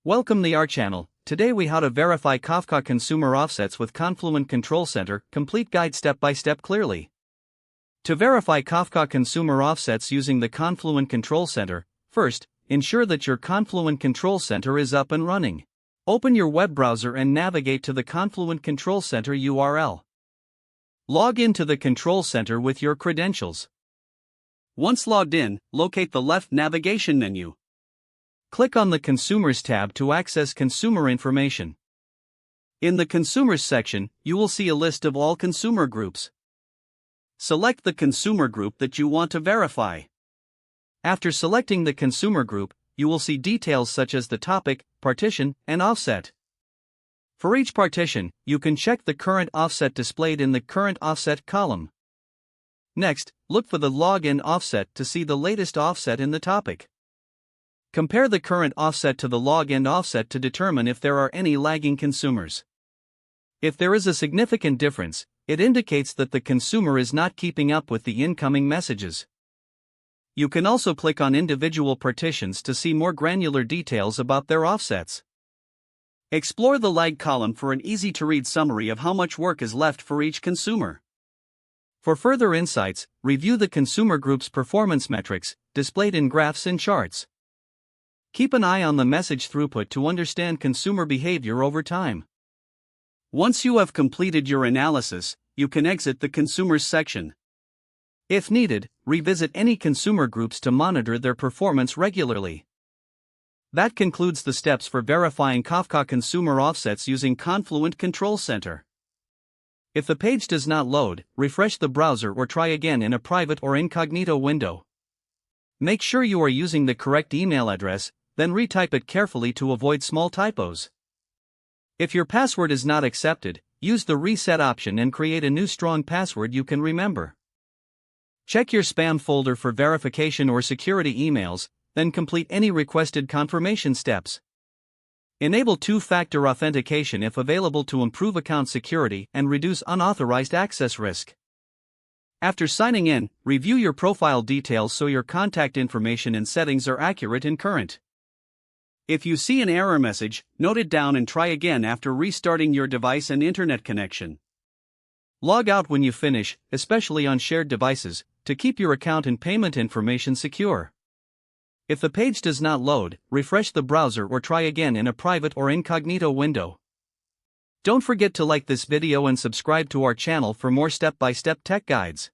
Welcome to our channel. Today we how to verify Kafka consumer offsets with Confluent Control Center, complete guide step by step clearly. To verify Kafka consumer offsets using the Confluent Control Center, first, ensure that your Confluent Control Center is up and running. Open your web browser and navigate to the Confluent Control Center URL. Log into the Control Center with your credentials. Once logged in, locate the left navigation menu. Click on the Consumers tab to access consumer information. In the Consumers section, you will see a list of all consumer groups. Select the consumer group that you want to verify. After selecting the consumer group, you will see details such as the topic, partition, and offset. For each partition, you can check the current offset displayed in the Current Offset column. Next, look for the Login offset to see the latest offset in the topic. Compare the current offset to the login offset to determine if there are any lagging consumers. If there is a significant difference, it indicates that the consumer is not keeping up with the incoming messages. You can also click on individual partitions to see more granular details about their offsets. Explore the lag column for an easy-to-read summary of how much work is left for each consumer. For further insights, review the consumer group's performance metrics, displayed in graphs and charts. Keep an eye on the message throughput to understand consumer behavior over time. Once you have completed your analysis, you can exit the Consumers section. If needed, revisit any consumer groups to monitor their performance regularly. That concludes the steps for verifying Kafka consumer offsets using Confluent Control Center. If the page does not load, refresh the browser or try again in a private or incognito window. Make sure you are using the correct email address, then retype it carefully to avoid small typos. If your password is not accepted, use the reset option and create a new strong password you can remember. Check your spam folder for verification or security emails, then complete any requested confirmation steps. Enable two-factor authentication if available to improve account security and reduce unauthorized access risk. After signing in, review your profile details so your contact information and settings are accurate and current. If you see an error message, note it down and try again after restarting your device and internet connection. Log out when you finish, especially on shared devices, to keep your account and payment information secure. If the page does not load, refresh the browser or try again in a private or incognito window. Don't forget to like this video and subscribe to our channel for more step-by-step tech guides.